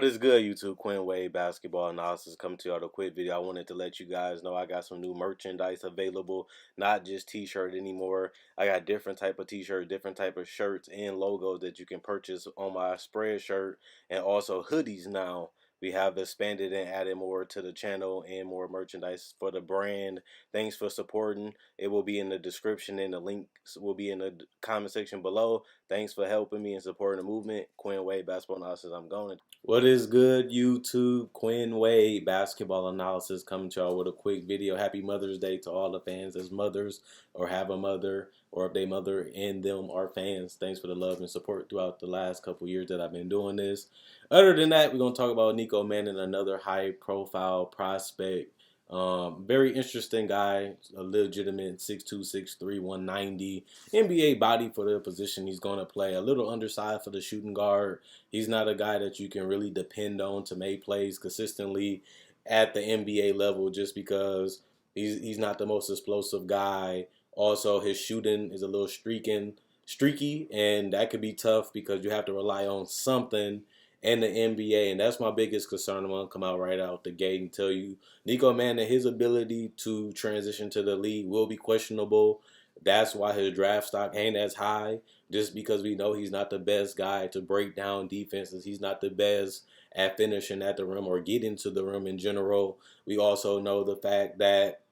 is good, YouTube? Quinn Wade Basketball Analysis coming to y'all with a quick video. I wanted to let you guys know I got some new merchandise available, not just t-shirt anymore. I got different type of t-shirt, different type of shirts and logos that you can purchase on my spread shirt, and also hoodies now. We have expanded and added more to the channel and more merchandise for the brand. Thanks for supporting. It will be in the description and the links will be in the comment section below. Thanks for helping me and supporting the movement. Quinn Wade Basketball Analysis, I'm going. What is good, YouTube? Quinn Wade Basketball Analysis coming to y'all with a quick video. Happy Mother's Day to all the fans as mothers or have a mother, or if they mother and them are fans. Thanks for the love and support throughout the last couple years that I've been doing this. Other than that, we're going to talk about Nico Mannion, another high-profile prospect. Very interesting guy, a legitimate 6'2", 6'3", 190. NBA body for the position he's going to play. A little undersized for the shooting guard. He's not a guy that you can really depend on to make plays consistently at the NBA level just because he's not the most explosive guy. Also, his shooting is a little streaky, and that could be tough because you have to rely on something in the NBA, and that's my biggest concern. I'm going to come out right out the gate and tell you, Nico Mannion, his ability to transition to the league will be questionable. That's why his draft stock ain't as high, just because we know he's not the best guy to break down defenses. He's not the best at finishing at the rim or getting to the rim in general. We also know the fact that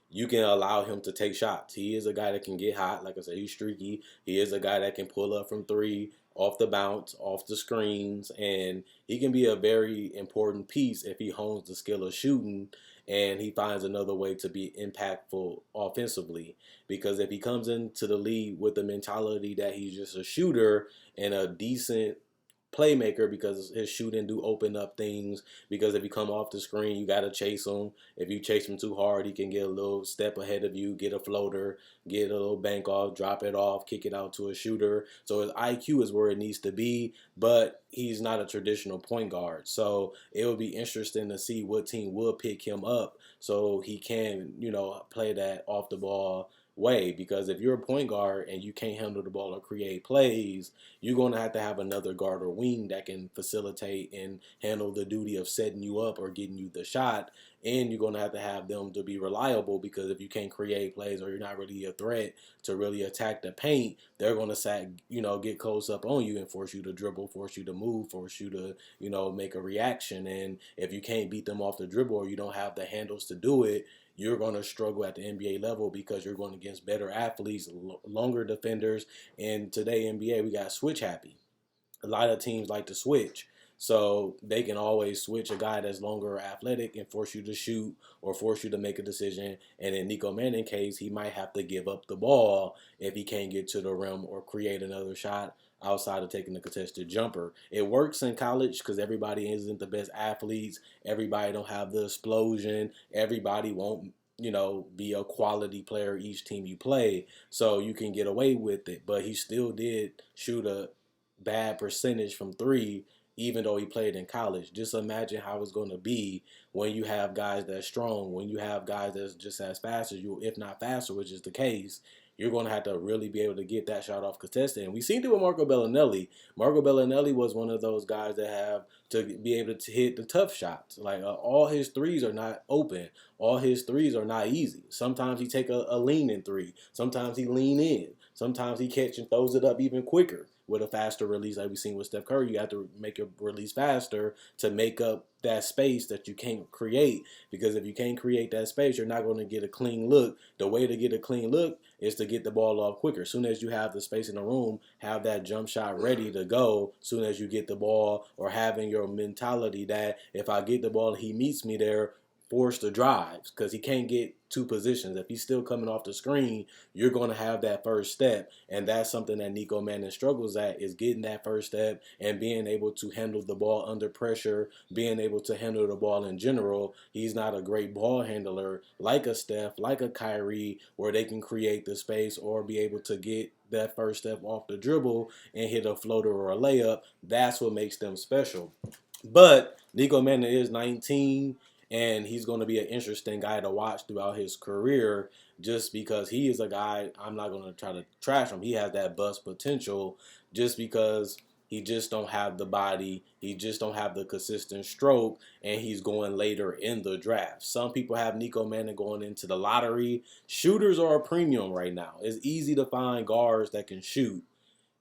you can allow him to take shots. He is a guy that can get hot. Like I said, he's streaky. He is a guy that can pull up from three, off the bounce, off the screens, and he can be a very important piece if he hones the skill of shooting and he finds another way to be impactful offensively. Because if he comes into the league with the mentality that he's just a shooter and a decent playmaker, because his shooting do open up things, because if you come off the screen you got to chase him. If you chase him too hard, he can get a little step ahead of you, get a floater, get a little bank off, drop it off, kick it out to a shooter. So his IQ is where it needs to be, but he's not a traditional point guard. So it will be interesting to see what team will pick him up so he can, play that off the ball way, because if you're a point guard and you can't handle the ball or create plays, you're going to have another guard or wing that can facilitate and handle the duty of setting you up or getting you the shot. And you're going to have them to be reliable, because if you can't create plays or you're not really a threat to really attack the paint, they're going to get close up on you and force you to dribble, force you to move, force you to, make a reaction. And if you can't beat them off the dribble or you don't have the handles to do it, you're going to struggle at the NBA level, because you're going against better athletes, longer defenders. And today, NBA, we got switch happy. A lot of teams like to switch. So they can always switch a guy that's longer or athletic and force you to shoot or force you to make a decision. And in Nico Mannion's case, he might have to give up the ball if he can't get to the rim or create another shot outside of taking the contested jumper. It works in college because everybody isn't the best athletes. Everybody don't have the explosion. Everybody won't be a quality player each team you play. So you can get away with it. But he still did shoot a bad percentage from three, even though he played in college. Just imagine how it's going to be when you have guys that's strong, when you have guys that's just as fast as you, if not faster, which is the case. You're going to have to really be able to get that shot off contested. And we seen it with Marco Bellinelli. Marco Bellinelli was one of those guys that have to be able to hit the tough shots. Like all his threes are not open. All his threes are not easy. Sometimes he take a lean in three. Sometimes he lean in. Sometimes he catch and throws it up even quicker with a faster release, like we've seen with Steph Curry. You have to make your release faster to make up that space that you can't create, because if you can't create that space, you're not going to get a clean look. The way to get a clean look is to get the ball off quicker. As soon as you have the space in the room, have that jump shot ready to go as soon as you get the ball, or having your mentality that if I get the ball, he meets me there, force the drives, because he can't get two positions. If he's still coming off the screen, you're going to have that first step, and that's something that Nico Mannion struggles at, is getting that first step and being able to handle the ball under pressure, being able to handle the ball in general. He's not a great ball handler like a Steph, like a Kyrie, where they can create the space or be able to get that first step off the dribble and hit a floater or a layup. That's what makes them special. But Nico Mannion is 19, and he's going to be an interesting guy to watch throughout his career, just because he is a guy, I'm not going to try to trash him. He has that bust potential just because He just don't have the body. He just don't have the consistent stroke, and he's going later in the draft. Some people have Nico Mannion going into the lottery. Shooters are a premium right now. It's easy to find guards that can shoot.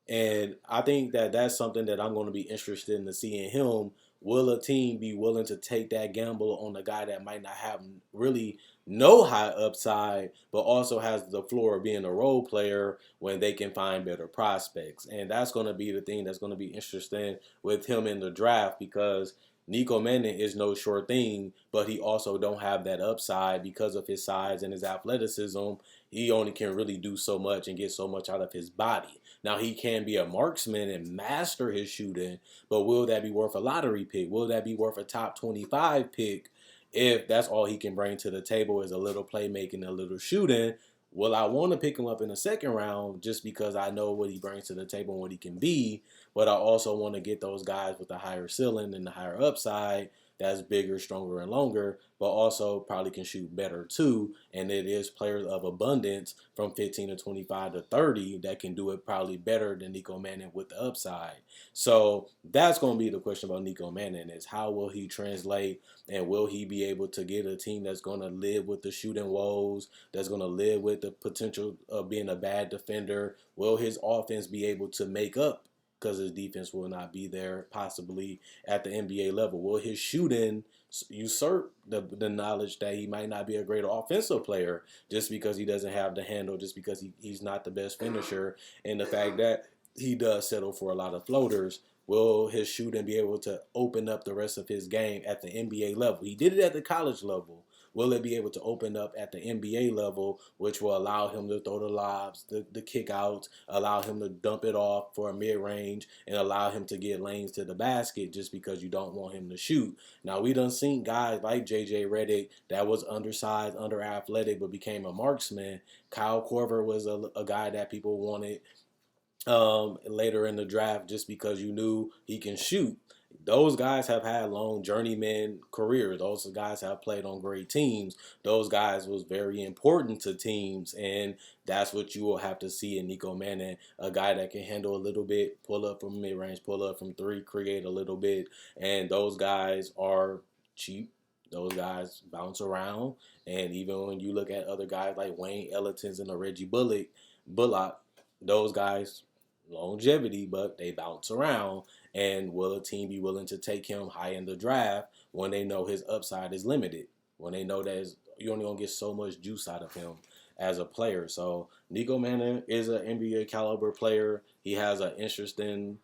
And I think that that's something that I'm going to be interested in to see in him. Will a team be willing to take that gamble on a guy that might not have really no high upside, but also has the floor of being a role player when they can find better prospects? And that's going to be the thing that's going to be interesting with him in the draft, because Nico Mannion is no sure thing, but he also don't have that upside because of his size and his athleticism. He only can really do so much and get so much out of his body. Now, he can be a marksman and master his shooting, but will that be worth a lottery pick? Will that be worth a top 25 pick if that's all he can bring to the table is a little playmaking, a little shooting? Will I want to pick him up in the second round just because I know what he brings to the table and what he can be, but I also want to get those guys with the higher ceiling and the higher upside that's bigger, stronger, and longer, but also probably can shoot better too. And it is players of abundance from 15 to 25 to 30 that can do it probably better than Nico Mannion with the upside. So that's going to be the question about Nico Mannion, is how will he translate, and will he be able to get a team that's going to live with the shooting woes, that's going to live with the potential of being a bad defender? Will his offense be able to make up because his defense will not be there possibly at the NBA level? Will his shooting usurp the knowledge that he might not be a great offensive player just because he doesn't have the handle, just because he's not the best finisher, and the fact that he does settle for a lot of floaters? Will his shooting be able to open up the rest of his game at the NBA level? He did it at the college level. Will it be able to open up at the NBA level, which will allow him to throw the lobs, the kick outs, allow him to dump it off for a mid range, and allow him to get lanes to the basket just because you don't want him to shoot? Now, we done seen guys like JJ Redick that was undersized, under athletic, but became a marksman. Kyle Korver was a guy that people wanted later in the draft just because you knew he can shoot. Those guys have had long journeyman careers. Those guys have played on great teams. Those guys was very important to teams, and that's what you will have to see in Nico Mannion, a guy that can handle a little bit, pull up from mid range, pull up from three, create a little bit, and those guys are cheap. Those guys bounce around, and even when you look at other guys like Wayne Ellington's and the Reggie Bullock, those guys longevity, but they bounce around. And will a team be willing to take him high in the draft when they know his upside is limited? When they know that you're only gonna get so much juice out of him as a player. So Nico Mannion is an NBA caliber player. He has an interesting,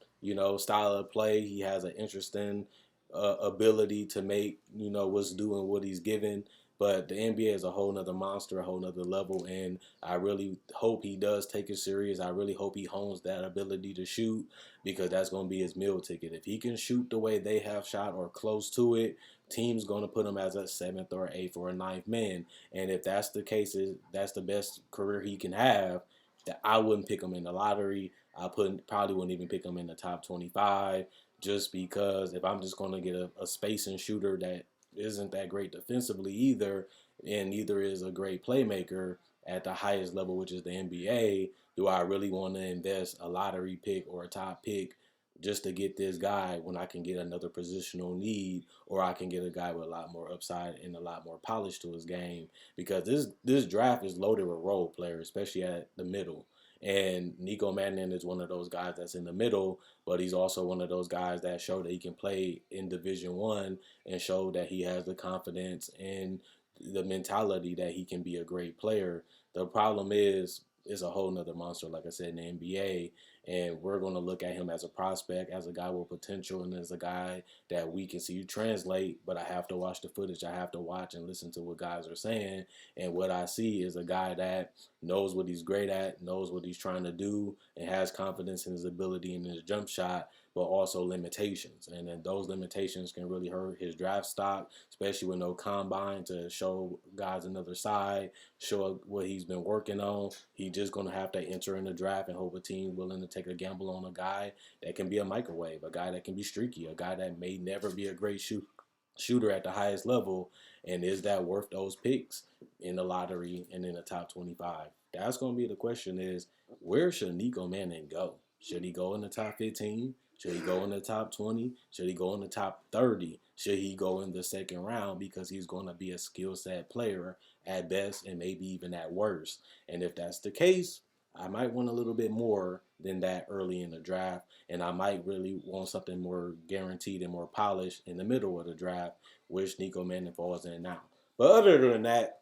style of play. He has an interesting ability to make, what's due and what he's given. But the NBA is a whole nother monster, a whole nother level, and I really hope he does take it serious. I really hope he hones that ability to shoot, because that's going to be his meal ticket. If he can shoot the way they have shot or close to it, team's going to put him as a seventh or eighth or a ninth man. And if that's the case, that's the best career he can have, that I wouldn't pick him in the lottery. Probably wouldn't even pick him in the top 25, just because if I'm just going to get a spacing shooter that isn't that great defensively either, and neither is a great playmaker at the highest level, which is the NBA, do I really want to invest a lottery pick or a top pick just to get this guy when I can get another positional need, or I can get a guy with a lot more upside and a lot more polish to his game? Because this draft is loaded with role players, especially at the middle. And Nico Mannion is one of those guys that's in the middle, but he's also one of those guys that show that he can play in Division One and show that he has the confidence and the mentality that he can be a great player. The problem is, it's a whole nother monster, like I said, in the NBA. And we're going to look at him as a prospect, as a guy with potential, and as a guy that we can see you translate. But I have to watch the footage. I have to watch and listen to what guys are saying. And what I see is a guy that knows what he's great at, knows what he's trying to do, and has confidence in his ability and his jump shot, but also limitations. And then those limitations can really hurt his draft stock, especially with no combine to show guys another side, show what he's been working on. He's just going to have to enter in the draft and hope a team willing to take a gamble on a guy that can be a microwave, a guy that can be streaky, a guy that may never be a great shooter at the highest level. And is that worth those picks in the lottery and in the top 25? That's going to be the question, is where should Nico Mannion go? Should he go in the top 15? Should he go in the top 20? Should he go in the top 30? Should he go in the second round because he's going to be a skill set player at best and maybe even at worst? And if that's the case, I might want a little bit more than that early in the draft, and I might really want something more guaranteed and more polished in the middle of the draft, which Nico Mannion falls in now. But other than that,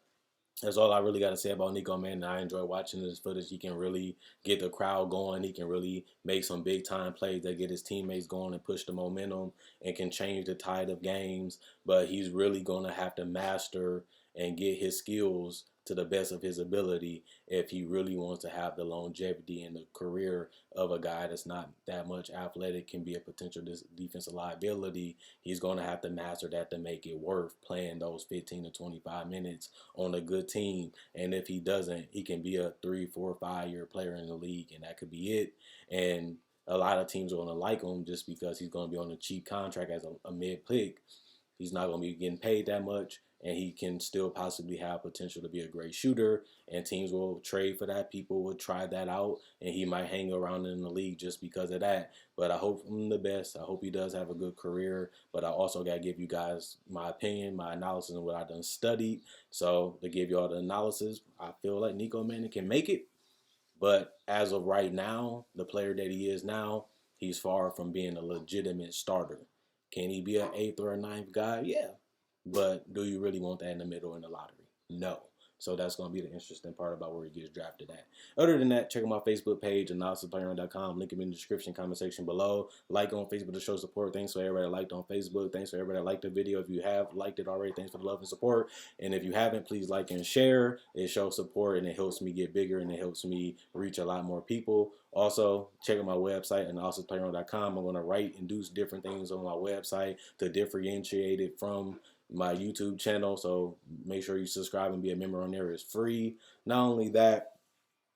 that's all I really got to say about Nico Mannion. I enjoy watching his footage. He can really get the crowd going. He can really make some big time plays that get his teammates going and push the momentum and can change the tide of games. But he's really going to have to master and get his skills to the best of his ability if he really wants to have the longevity and the career of a guy that's not that much athletic, can be a potential defensive liability. He's going to have to master that to make it worth playing those 15 to 25 minutes on a good team. And if he doesn't, he can be a 3, 4, 5 year player in the league, and that could be it. And a lot of teams are going to like him just because he's going to be on a cheap contract as a mid pick. He's not going to be getting paid that much, and he can still possibly have potential to be a great shooter. And teams will trade for that. People will try that out, and he might hang around in the league just because of that. But I hope him the best. I hope he does have a good career. But I also got to give you guys my opinion, my analysis, and what I done studied. So to give you all the analysis, I feel like Nico Mannion can make it. But as of right now, the player that he is now, he's far from being a legitimate starter. Can he be an eighth or a ninth guy? Yeah. But do you really want that in the middle in the lottery? No. So that's going to be the interesting part about where he gets drafted at. Other than that, check out my Facebook page, analysisplayground.com. Link in the description, comment section below. Like on Facebook to show support. Thanks for everybody that liked on Facebook. Thanks for everybody that liked the video. If you have liked it already, thanks for the love and support. And if you haven't, please like and share. It shows support and it helps me get bigger and it helps me reach a lot more people. Also, check out my website, analysisplayground.com. I'm going to write and do different things on my website to differentiate it from my YouTube channel. So make sure you subscribe and be a member on there. It's free. Not only that,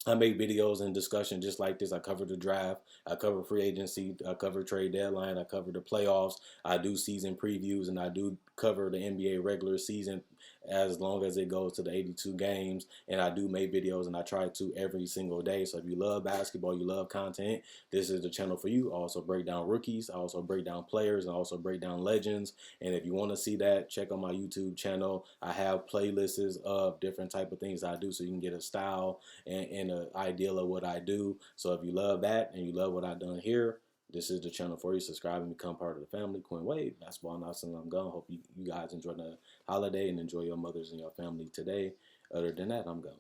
I make videos and discussion just like this. I cover the draft. I cover free agency. I cover trade deadline. I cover the playoffs. I do season previews, and I do cover the NBA regular season as long as it goes to the 82 games. And I do make videos, and I try to every single day. So if you love basketball, you love content, this is the channel for you. I also break down rookies. I also break down players. And I also break down legends. And if you want to see that, check on my YouTube channel. I have playlists of different type of things I do, so you can get a style and an ideal of what I do. So if you love that and you love what I've done here, this is the channel for you. Subscribe and become part of the family. Quinn Wade, basketball announcing. I'm gone. Hope you guys enjoy the holiday and enjoy your mothers and your family today. Other than that, I'm gone.